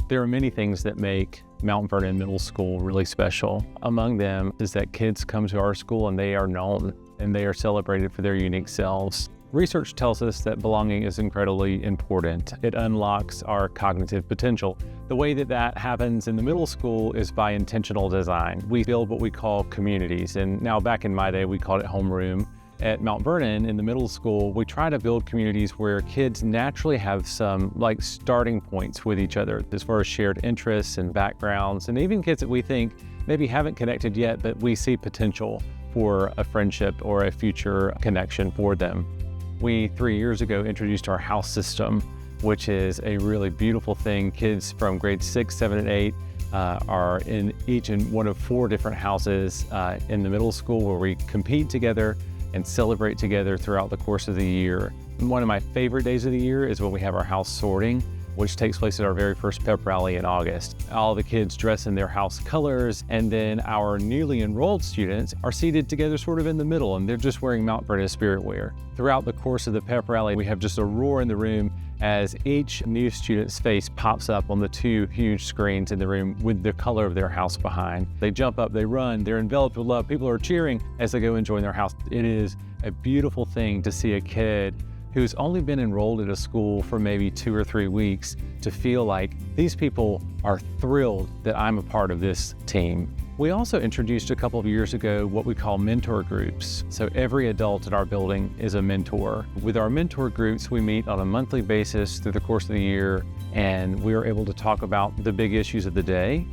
There are many things that make Mount Vernon Middle School really special. Among them is that kids come to our school and they are known and they are celebrated for their unique selves. Research tells us that belonging is incredibly important. It unlocks our cognitive potential. The way that happens in the middle school is by intentional design. We build what we call communities, and now back in my day we called it homeroom. At Mount Vernon in the middle school, we try to build communities where kids naturally have some starting points with each other as far as shared interests and backgrounds, and even kids that we think maybe haven't connected yet, but we see potential for a friendship or a future connection for them. We 3 years ago introduced our house system, which is a really beautiful thing. Kids from grades 6, 7, and 8 are in each and one of 4 different houses in the middle school where we compete together and celebrate together throughout the course of the year. One of my favorite days of the year is when we have our house sorting, which takes place at our very first pep rally in August. All the kids dress in their house colors, and then our newly enrolled students are seated together sort of in the middle, and they're just wearing Mount Vernon spirit wear. Throughout the course of the pep rally, we have just a roar in the room as each new student's face pops up on the 2 huge screens in the room with the color of their house behind. They jump up, they run, they're enveloped with love. People are cheering as they go and join their house. It is a beautiful thing to see a kid who's only been enrolled at a school for maybe 2 or 3 weeks to feel like these people are thrilled that I'm a part of this team. We also introduced a couple of years ago what we call mentor groups. So every adult at our building is a mentor. With our mentor groups, we meet on a monthly basis through the course of the year, and we are able to talk about the big issues of the day.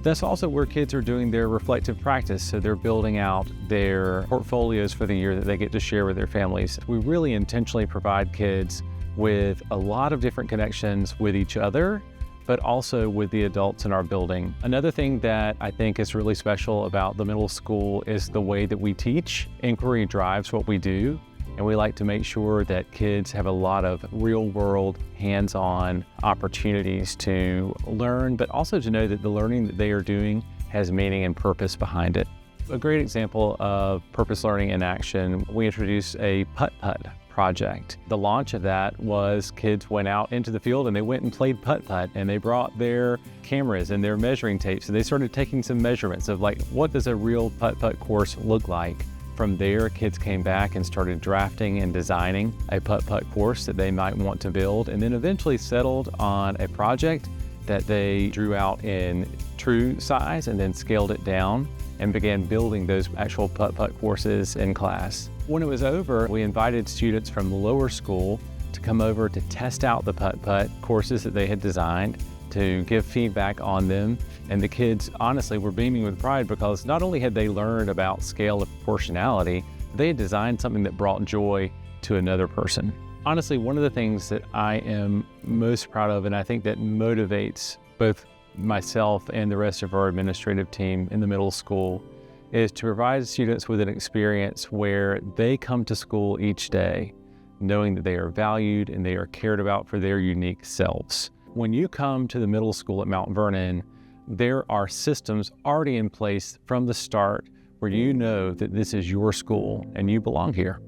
That's also where kids are doing their reflective practice. So they're building out their portfolios for the year that they get to share with their families. We really intentionally provide kids with a lot of different connections with each other, but also with the adults in our building. Another thing that I think is really special about the middle school is the way that we teach. Inquiry drives what we do, and we like to make sure that kids have a lot of real-world, hands-on opportunities to learn, but also to know that the learning that they are doing has meaning and purpose behind it. A great example of purpose learning in action, we introduced a putt-putt project. The launch of that was kids went out into the field and they went and played putt-putt, and they brought their cameras and their measuring tapes, and they started taking some measurements of what does a real putt-putt course look like. From there, kids came back and started drafting and designing a putt-putt course that they might want to build, and then eventually settled on a project that they drew out in true size and then scaled it down and began building those actual putt-putt courses in class. When it was over, we invited students from the lower school to come over to test out the putt-putt courses that they had designed, to give feedback on them. And the kids honestly were beaming with pride because not only had they learned about scale and proportionality, they had designed something that brought joy to another person. Honestly, one of the things that I am most proud of, and I think that motivates both myself and the rest of our administrative team in the middle school, is to provide students with an experience where they come to school each day knowing that they are valued and they are cared about for their unique selves. When you come to the middle school at Mount Vernon, there are systems already in place from the start where you know that this is your school and you belong here.